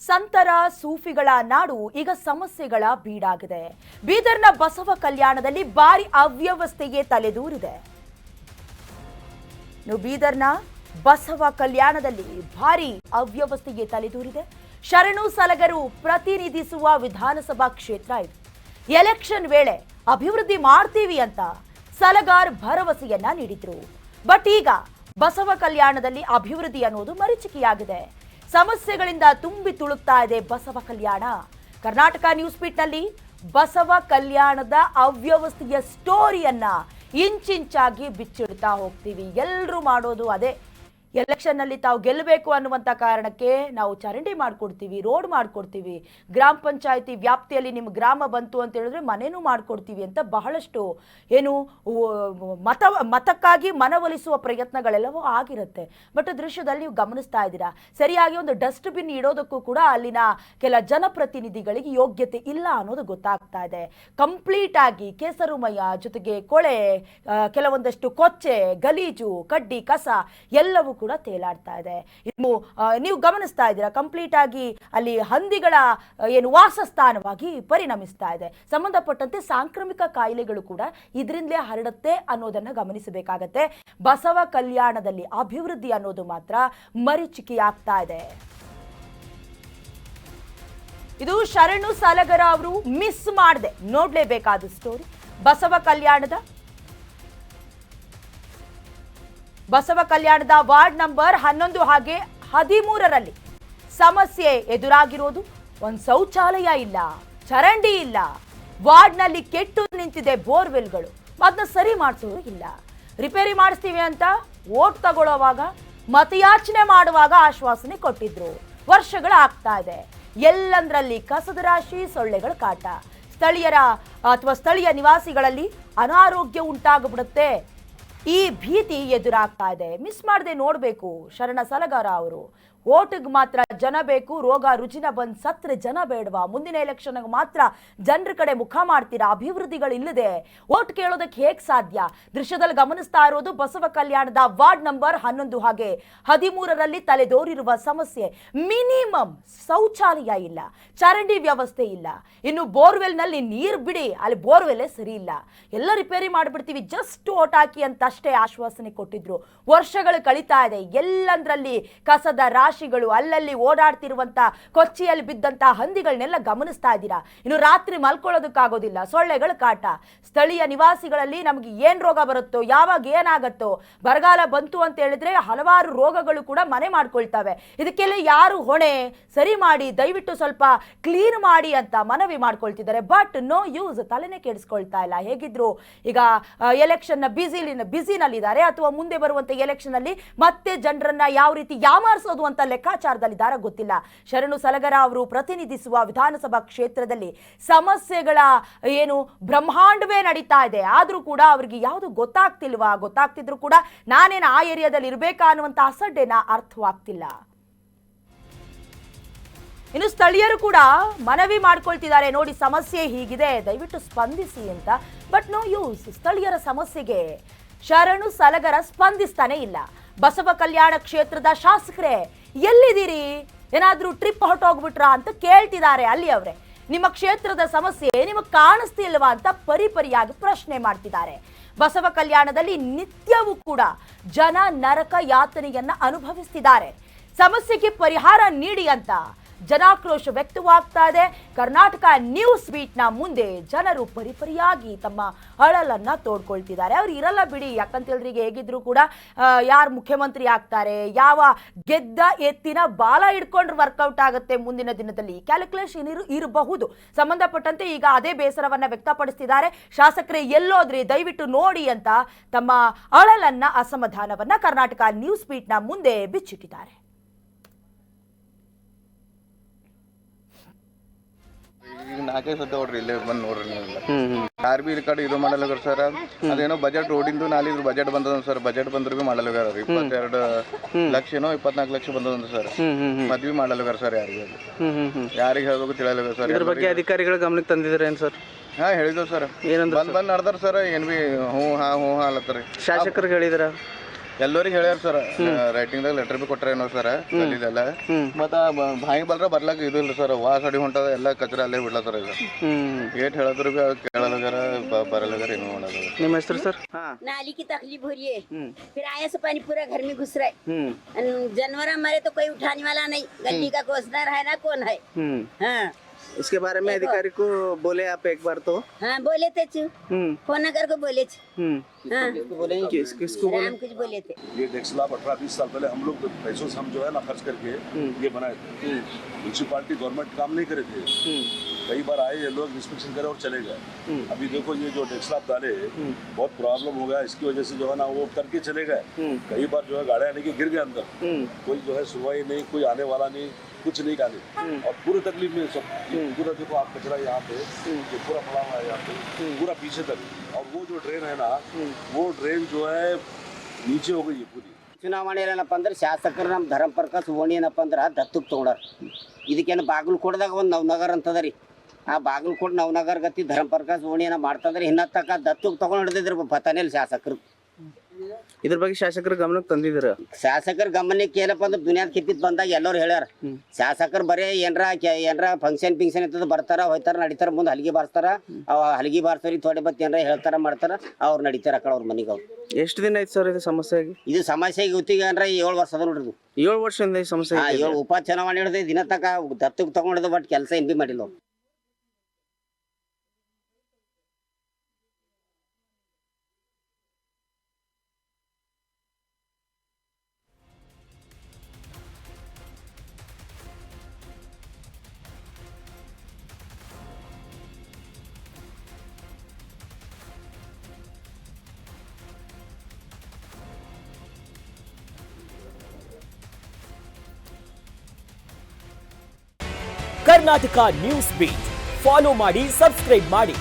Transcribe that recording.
ಸಂತರ ಸೂಫಿಗಳ ನಾಡು ಈಗ ಸಮಸ್ಯೆಗಳ ಬೀಡಾಗಿದೆ. ಬೀದರ್ನ ಬಸವ ಕಲ್ಯಾಣದಲ್ಲಿ ಭಾರಿ ಅವ್ಯವಸ್ಥೆಗೆ ತಲೆದೂರಿದೆ. ಬೀದರ್ನ ಬಸವ ಕಲ್ಯಾಣದಲ್ಲಿ ಭಾರಿ ಅವ್ಯವಸ್ಥೆಗೆ ತಲೆದೂರಿದೆ. ಶರಣು ಸಲಗರು ಪ್ರತಿನಿಧಿಸುವ ವಿಧಾನಸಭಾ ಕ್ಷೇತ್ರ ಇದು. ಎಲೆಕ್ಷನ್ ವೇಳೆ ಅಭಿವೃದ್ಧಿ ಮಾಡ್ತೀವಿ ಅಂತ ಸಲಗಾರ್ ಭರವಸೆಯನ್ನ ನೀಡಿದ್ರು. ಬಟ್ ಈಗ ಬಸವ ಕಲ್ಯಾಣದಲ್ಲಿ ಅಭಿವೃದ್ಧಿ ಅನ್ನೋದು ಮರೀಚಿಕೆಯಾಗಿದೆ. ಸಮಸ್ಯೆಗಳಿಂದ ತುಂಬಿ ತುಳುಕ್ತಾ ಇದೆ ಬಸವ ಕಲ್ಯಾಣ. ಕರ್ನಾಟಕ ನ್ಯೂಸ್ ಬೀಟ್ನಲ್ಲಿ ಬಸವ ಕಲ್ಯಾಣದ ಅವ್ಯವಸ್ಥೆಯ ಸ್ಟೋರಿಯನ್ನ ಇಂಚಿಂಚಾಗಿ ಬಿಚ್ಚಿಡ್ತಾ ಹೋಗ್ತೀವಿ. ಎಲ್ಲರೂ ಮಾಡೋದು ಅದೇ. ಎಲೆಕ್ಷನ್ ನಲ್ಲಿ ತಾವು ಗೆಲ್ಲಬೇಕು ಅನ್ನುವಂಥ ಕಾರಣಕ್ಕೆ ನಾವು ಚರಂಡಿ ಮಾಡ್ಕೊಡ್ತೀವಿ, ರೋಡ್ ಮಾಡ್ಕೊಡ್ತೀವಿ, ಗ್ರಾಮ ಪಂಚಾಯತಿ ವ್ಯಾಪ್ತಿಯಲ್ಲಿ ನಿಮ್ಮ ಗ್ರಾಮ ಬಂತು ಅಂತ ಹೇಳಿದ್ರೆ ಮನೇನೂ ಮಾಡ್ಕೊಡ್ತೀವಿ ಅಂತ ಬಹಳಷ್ಟು ಮತಕ್ಕಾಗಿ ಮನವೊಲಿಸುವ ಪ್ರಯತ್ನಗಳೆಲ್ಲವೂ ಆಗಿರುತ್ತೆ. ಬಟ್ ದೃಶ್ಯದಲ್ಲಿ ನೀವು ಗಮನಿಸ್ತಾ ಇದ್ದೀರಾ, ಸರಿಯಾಗಿ ಒಂದು ಡಸ್ಟ್ಬಿನ್ ಇಡೋದಕ್ಕೂ ಕೂಡ ಅಲ್ಲಿನ ಕೆಲ ಜನಪ್ರತಿನಿಧಿಗಳಿಗೆ ಯೋಗ್ಯತೆ ಇಲ್ಲ ಅನ್ನೋದು ಗೊತ್ತಾಗ್ತಾ ಇದೆ. ಕಂಪ್ಲೀಟ್ ಆಗಿ ಕೇಸರುಮಯ ಜೊತೆಗೆ ಕೊಳೆ, ಕೆಲವೊಂದಷ್ಟು ಕೊಚ್ಚೆ, ಗಲೀಜು, ಕಡ್ಡಿ, ಕಸ ಎಲ್ಲವೂ ಕೂಡ ತೇಲಾಡ್ತಾ ಇದೆ. ಇನ್ನು ನೀವು ಗಮನಿಸ್ತಾ ಇದ್ದೀರಾ, ಕಂಪ್ಲೀಟ್ ಆಗಿ ಅಲ್ಲಿ ಹಂದಿಗಳ ವಾಸಸ್ಥಾನವಾಗಿ ಪರಿಣಮಿಸ್ತಾ ಇದೆ. ಸಂಬಂಧಪಟ್ಟಂತೆ ಸಾಂಕ್ರಾಮಿಕ ಕಾಯಿಲೆಗಳು ಕೂಡ ಇದರಿಂದಲೇ ಹರಡುತ್ತೆ ಅನ್ನೋದನ್ನ ಗಮನಿಸಬೇಕಾಗತ್ತೆ. ಬಸವ ಕಲ್ಯಾಣದಲ್ಲಿ ಅಭಿವೃದ್ಧಿ ಅನ್ನೋದು ಮಾತ್ರ ಮರೀಚಿಕೆಯಾಗ್ತಾ ಇದೆ. ಇದು ಶರಣು ಸಲಗರ ಅವರು ಮಿಸ್ ಮಾಡದೆ ನೋಡ್ಲೇಬೇಕಾದ ಸ್ಟೋರಿ. ಬಸವ ಕಲ್ಯಾಣದ ವಾರ್ಡ್ ನಂಬರ್ 11 ಹಾಗೆ 13ರಲ್ಲಿ ಸಮಸ್ಯೆ ಎದುರಾಗಿರೋದು. ಒಂದು ಶೌಚಾಲಯ ಇಲ್ಲ, ಚರಂಡಿ ಇಲ್ಲ, ವಾರ್ಡ್ನಲ್ಲಿ ಕೆಟ್ಟು ನಿಂತಿದೆ ಬೋರ್ವೆಲ್ಗಳು, ಅದನ್ನ ಸರಿ ಮಾಡಿಸೋರು ಇಲ್ಲ. ರಿಪೇರಿ ಮಾಡಿಸ್ತೀವಿ ಅಂತ ಓಟ್ ತಗೊಳ್ಳೋವಾಗ, ಮತಯಾಚನೆ ಮಾಡುವಾಗ ಆಶ್ವಾಸನೆ ಕೊಟ್ಟಿದ್ರು. ವರ್ಷಗಳಾಗ್ತಾ ಇದೆ. ಎಲ್ಲಂದ್ರಲ್ಲಿ ಕಸದ ರಾಶಿ, ಸೊಳ್ಳೆಗಳ ಕಾಟ. ಸ್ಥಳೀಯ ನಿವಾಸಿಗಳಲ್ಲಿ ಅನಾರೋಗ್ಯ ಉಂಟಾಗ್ಬಿಡುತ್ತೆ. ಈ ಭೀತಿ ಎದುರಾಗ್ತಾ ಇದೆ. ಮಿಸ್ ಮಾಡದೆ ನೋಡ್ಬೇಕು ಶರಣ ಸಲಗಾರ ಅವರು. ಓಟಿಗೆ ಮಾತ್ರ ಜನ ಬೇಕು, ರೋಗ ರುಜಿನ ಬಂದ್ ಸತ್ರೆ ಜನ ಬೇಡವಾ? ಮುಂದಿನ ಎಲೆಕ್ಷನ್ ಮಾತ್ರ ಜನರ ಕಡೆ ಮುಖ ಮಾಡ್ತೀರಾ? ಅಭಿವೃದ್ಧಿಗಳಿಲ್ಲದೆ ಓಟ್ ಕೇಳೋದಕ್ಕೆ ಹೇಗ್ ಸಾಧ್ಯ? ದೃಶ್ಯದಲ್ಲಿ ಗಮನಿಸ್ತಾ ಇರೋದು ಬಸವ ಕಲ್ಯಾಣದ ವಾರ್ಡ್ ನಂಬರ್ 11 ಹಾಗೆ 13ರಲ್ಲಿ ತಲೆದೋರಿರುವ ಸಮಸ್ಯೆ. ಮಿನಿಮಮ್ ಶೌಚಾಲಯ ಇಲ್ಲ, ಚರಂಡಿ ವ್ಯವಸ್ಥೆ ಇಲ್ಲ, ಇನ್ನು ಬೋರ್ವೆಲ್ ನಲ್ಲಿ ನೀರು ಬಿಡಿ, ಅಲ್ಲಿ ಬೋರ್ವೆಲ್ಲೇ ಸರಿ ಇಲ್ಲ. ಎಲ್ಲ ರಿಪೇರಿ ಮಾಡಿಬಿಡ್ತೀವಿ, ಜಸ್ಟ್ ಓಟ್ ಹಾಕಿ ಅಂತ ಅಷ್ಟೇ ಆಶ್ವಾಸನೆ ಕೊಟ್ಟಿದ್ರು. ವರ್ಷಗಳು ಕಳೀತಾ ಇದೆ. ಎಲ್ಲಂದ್ರಲ್ಲಿ ಕಸದ ರಾಶಿಗಳು, ಅಲ್ಲಲ್ಲಿ ಓಡಾಡ್ತಿರುವಂತ ಕೊಚ್ಚಿಯಲ್ಲಿ ಬಿದ್ದಂತ ಹಂದಿಗಳನ್ನೆಲ್ಲ ಗಮನಿಸ್ತಾ ಇದ್ದೀರಾ. ಇನ್ನು ರಾತ್ರಿ ಮಲ್ಕೊಳ್ಳೋದಕ್ಕಾಗೋದಿಲ್ಲ, ಸೊಳ್ಳೆಗಳ ಕಾಟ. ಸ್ಥಳೀಯ ನಿವಾಸಿಗಳಲ್ಲಿ ನಮ್ಗೆ ಏನ್ ರೋಗ ಬರುತ್ತೋ, ಯಾವಾಗ ಏನಾಗತ್ತೋ, ಬರಗಾಲ ಬಂತು ಅಂತ ಹೇಳಿದ್ರೆ ಹಲವಾರು ರೋಗಗಳು ಕೂಡ ಮನೆ ಮಾಡ್ಕೊಳ್ತವೆ. ಇದಕ್ಕೆಲ್ಲ ಯಾರು ಹೊಣೆ? ಸರಿ ಮಾಡಿ, ದಯವಿಟ್ಟು ಸ್ವಲ್ಪ ಕ್ಲೀನ್ ಮಾಡಿ ಅಂತ ಮನವಿ ಮಾಡ್ಕೊಳ್ತಿದ್ದಾರೆ. ಬಟ್ ನೋ ಯೂಸ್, ತಲೆನೇ ಕೆಡಿಸ್ಕೊಳ್ತಾ ಇಲ್ಲ. ಹೇಗಿದ್ರು ಈಗ ಎಲೆಕ್ಷನ್ ಬಿಸಿನಲ್ಲಿದ್ದಾರೆ, ಅಥವಾ ಮುಂದೆ ಬರುವಂತ ಎಲೆಕ್ಷನ್ ಅಲ್ಲಿ ಮತ್ತೆ ಜನರನ್ನ ಯಾವ ರೀತಿ ಯಾಮಾರಿಸೋದು ಅಂತ ಲೆಕ್ಕಾಚಾರದಲ್ಲಿದ್ದಾರೆ ಗೊತ್ತಿಲ್ಲ. ಶರಣು ಸಲಗರ ಅವರು ಪ್ರತಿನಿಧಿಸುವ ವಿಧಾನಸಭಾ ಕ್ಷೇತ್ರದಲ್ಲಿ ಸಮಸ್ಯೆಗಳ ಬ್ರಹ್ಮಾಂಡವೇ ನಡೀತಾ ಇದೆ. ಆದ್ರೂ ಕೂಡ ಅವ್ರಿಗೆ ಯಾವುದು ಗೊತ್ತಾಗ್ತಿಲ್ವಾ? ಗೊತ್ತಾಗ್ತಿದ್ರು ಕೂಡ ನಾನೇನು ಆ ಏರಿಯಾದಲ್ಲಿ ಇರ್ಬೇಕಾ ಅನ್ನುವಂತ ಅಸಡ್ಡೆನ ಅರ್ಥವಾಗ್ತಿಲ್ಲ. ಇನ್ನು ಸ್ಥಳೀಯರು ಕೂಡ ಮನವಿ ಮಾಡ್ಕೊಳ್ತಿದ್ದಾರೆ, ನೋಡಿ ಸಮಸ್ಯೆ ಹೀಗಿದೆ, ದಯವಿಟ್ಟು ಸ್ಪಂದಿಸಿ ಅಂತ. But no use. ಸ್ಥಳೀಯರ ಸಮಸ್ಯೆಗೆ ಶರಣು ಸಲಗರ ಸ್ಪಂದಿಸ್ತಾನೆ ಇಲ್ಲ. ಬಸವ ಕಲ್ಯಾಣ ಕ್ಷೇತ್ರದ ಶಾಸಕರೇ ಎಲ್ಲಿದ್ದೀರಿ? ಏನಾದ್ರೂ ಟ್ರಿಪ್ ಹೊರಟೋಗ್ಬಿಟ್ರಾ ಅಂತ ಕೇಳ್ತಿದ್ದಾರೆ ಅಲ್ಲಿ ಅವರೇ. ನಿಮ್ಮ ಕ್ಷೇತ್ರದ ಸಮಸ್ಯೆ ನಿಮಗೆ ಕಾಣಿಸ್ತಿಲ್ವಾ ಅಂತ ಪರಿಪರಿಯಾಗಿ ಪ್ರಶ್ನೆ ಮಾಡ್ತಿದ್ದಾರೆ. ಬಸವ ಕಲ್ಯಾಣದಲ್ಲಿ ನಿತ್ಯವೂ ಕೂಡ ಜನ ನರಕ ಯಾತನೆಯನ್ನ ಅನುಭವಿಸ್ತಿದ್ದಾರೆ. ಸಮಸ್ಯೆಗೆ ಪರಿಹಾರ ನೀಡಿ ಅಂತ ಜನಾಕ್ರೋಶ ವ್ಯಕ್ತವಾಗ್ತಾ ಇದೆ. ಕರ್ನಾಟಕ ನ್ಯೂಸ್ ಬೀಟ್ನ ಮುಂದೆ ಜನರು ಪರಿಪರಿಯಾಗಿ ತಮ್ಮ ಅಳಲನ್ನ ತೋಡ್ಕೊಳ್ತಿದ್ದಾರೆ. ಅವ್ರು ಇರಲ್ಲ ಬಿಡಿ, ಯಾಕಂತೇಳ್ರಿಗೆ ಹೇಗಿದ್ರು ಕೂಡ ಯಾರು ಮುಖ್ಯಮಂತ್ರಿ ಆಗ್ತಾರೆ, ಯಾವ ಗೆದ್ದ ಎತ್ತಿನ ಬಾಲ ಹಿಡ್ಕೊಂಡ್ರೆ ವರ್ಕೌಟ್ ಆಗುತ್ತೆ ಮುಂದಿನ ದಿನದಲ್ಲಿ, ಕ್ಯಾಲ್ಕುಲೇಷನ್ ಇರಬಹುದು. ಸಂಬಂಧಪಟ್ಟಂತೆ ಈಗ ಅದೇ ಬೇಸರವನ್ನ ವ್ಯಕ್ತಪಡಿಸ್ತಿದ್ದಾರೆ. ಶಾಸಕರೇ ಎಲ್ಲೋದ್ರಿ, ದಯವಿಟ್ಟು ನೋಡಿ ಅಂತ ತಮ್ಮ ಅಳಲನ್ನ, ಅಸಮಾಧಾನವನ್ನ ಕರ್ನಾಟಕ ನ್ಯೂಸ್ ಬೀಟ್ನ ಮುಂದೆ ಬಿಚ್ಚಿಟ್ಟಿದ್ದಾರೆ. ಈಗ 4 ಸತ ನೋಡ್ರಿ, ಇಲ್ಲೇ ಬಂದು ನೋಡ್ರಿ ನೀವೆಲ್ಲ. ಯಾರು ಬಿ ಈ ಕಡೆ ಇದು ಮಾಡಲ್ಲ ಸರ್. ಅದೇನೋ ಬಜೆಟ್ ರೋಡಿಂದು ನಾಲಿದ್ರು ಬಜೆಟ್ ಬಂದದ ಸರ್. ಬಜೆಟ್ ಬಂದ್ರು ಬಿ ಮಾಡಲ್ಲ 22 ಲಕ್ಷ ಏನೋ 24 ಲಕ್ಷ ಬಂದದ ಸರ್. ಮದ್ವಿ ಮಾಡಲ್ಲ ಸರ್. ಯಾರಿಗೆ ಹೇಳ್ಬೇಕು ತಿಳಿಯಲ್ಲ ಸರ್. ಇದ್ರ ಬಗ್ಗೆ ಅಧಿಕಾರಿಗಳ ಗಮನಕ್ಕೆ ತಂದಿದ್ರೆ ಏನ್ ಸರ್? ಹಾ ಹೇಳಿದ್ರು ಸರ್. ಬಂದ್ ನಡ್ದಾರ ಸರ್. ಏನ್ ಬಿ ಹ್ಞೂ ಹಾ ಅಲ್ಲತ್ತಾರ. ಶಾಸಕರಿಗೆ ಹೇಳಿದ್ರ ಎಲ್ಲರಿಗೆ ಹೇಳ್ಯಾರ ಸರ್ ರೈಟಿಂಗ್ದಾಗ ಲೆಟರ್ ಬಿ ಕೊಟ್ರ ಏನೋ ಸರ್ ಅಲ್ಲಿದೆಲ್ಲ ಮತ್ತ ಬಾಯಿ ಬಲ್ರ ಬರ್ಲಾಕ ಇದು ಇಲ್ಲ ಸರ್ ವಾಸ್ ಅಡಿ ಹೊಂಟದ ಎಲ್ಲ ಕಚರ ಅಲ್ಲೇ ಬಿಡ್ಲ ಸರ್ ಈಗ ಏಟ್ ಹೇಳಿದ್ರು ಬಿ ಕೇಳಲಗಾರ ಬರಲಗಾರ ಏನು ಮಾಡೋದು. ನಿಮ್ಮ ಹೆಸರು ಸರ್? नाली की तकलीफ हो रही है, फिर आया से पानी पूरा घर में घुस रहा है, जानवर मरे तो कोई उठाने वाला नहीं, गली का कोसनर है ना कौन है। हाँ इसके बारे में अधिकारी को बोले आप एक बार तो? हाँ बोले थे फोन नगर को बोले थे। हाँ किसको बोले? हम कुछ बोले थे। ये डेक्सलाब 18-20 साल पहले हम लोग पैसों से हम जो है ना खर्च करके ये बनाए थे। म्यूनसिपालिटी गवर्नमेंट काम नहीं करे थे, कई बार आए ये लोग इंस्पेक्शन करे और चले गए। अभी देखो ये जो डेक्सलाब डाले बहुत प्रॉब्लम हो गया, इसकी वजह से जो है ना वो करके चले गए। कई बार जो है गाड़ियाँ आने के गिर गए अंदर, कोई जो है सुनवाई नहीं, कोई आने वाला नहीं, कुछ नहीं आने और पूरी तकलीफ में सब पूरा देखो आप कचरा यहाँ पे ये पूरा पड़ा हुआ है यहाँ पे पूरा पीछे तक, और वो जो ड्रेन है ना वो ड्रेन जो है नीचे हो गई है पूरी। ಚುನಾವಣೆ ಏನಪ್ಪ ಅಂದ್ರೆ ಶಾಸಕರು ನಮ್ಮ ಧರ್ಮಪ್ರಕಾಶ್ ಓಣಿ ಏನಪ್ಪ ಅಂದ್ರೆ ದತ್ತಕ್ಕೆ ತೊಗೊಂಡಾರ. ಇದಕ್ಕೇನು ಬಾಗಲಕೋಟದಾಗ ಒಂದು ನವನಗರ ಅಂತದ ರೀ, ಆ ಬಾಗಲಕೋಟೆ ನವನಗರ ಗತಿ ಧರ್ಮಪ್ರಕಾಶ್ ಓಣಿ ಏನೋ ಮಾಡ್ತಂದ್ರೆ ಇನ್ನ ತಕ್ಕ ದತ್ತಕ್ಕೆ ತೊಗೊಂಡು ಹಿಡಿದಿದ್ರು ಪತಾನೇಲಿ ಶಾಸಕರು. ಇದ್ರ ಬಗ್ಗೆ ಶಾಸಕರ ಗಮನಕ್ಕೆ ತಂದಿದ್ದೀರ? ಶಾಸಕರ ಗಮನಕ್ಕೆ ಏನಪ್ಪ ಅಂದ್ರೆ ದುನಿಯಾದ ಕಿತ್ತಿದ್ ಬಂದಾಗ ಎಲ್ಲರೂ ಹೇಳ್ಯಾರ, ಶಾಸಕರು ಬರೀ ಏನ್ರ ಫಂಕ್ಷನ್ ಪಿಂಕ್ಷನ್ ಇರ್ತದ ಬರ್ತಾರ ಹೋಯ್ತಾರ ನಡೀತಾರ, ಮುಂದೆ ಹಲಗಿ ಬಾರಿಸ್ತಾರ, ಹಲಗಿ ಬಾರಿಸ್ತಾರ ಥೋಡೆ ಬತ್ ಏನ್ರ ಹೇಳ್ತಾರ ಮಾಡ್ತಾರ, ಅವ್ರು ನಡೀತಾರ ಆ ಕಡೆ ಅವ್ರ ಮನೆಗೆ. ಅವ್ರು ಎಷ್ಟು ದಿನ ಆಯ್ತು ಸರ್ ಇದು ಸಮಸ್ಯೆ ಆಗಿ? ಇದು ಸಮಸ್ಯೆ ಗೊತ್ತಿಗೆ ಅಂದ್ರೆ 7 ವರ್ಷ ಅದ ನೋಡ್ರಿ. 7 ವರ್ಷದಿಂದ ಈ ಸಮಸ್ಯೆ? 7 ಉಪ ಚುನಾವಣೆ ಹಿಡಿದು ದಿನ ತಕ ದತ್ತಕ್ಕೆ ತಗೊಂಡಿದ್ದು ಬಟ್ ಕೆಲಸ ಏನ್ ಬಿ ಮಾಡಿಲ್ಲ ಅವ್ರು. ಕರ್ನಾಟಕ ನ್ಯೂಸ್ ಬೀಟ್ ಫಾಲೋ ಮಾಡಿ, ಸಬ್ಸ್ಕ್ರೈಬ್ ಮಾಡಿ.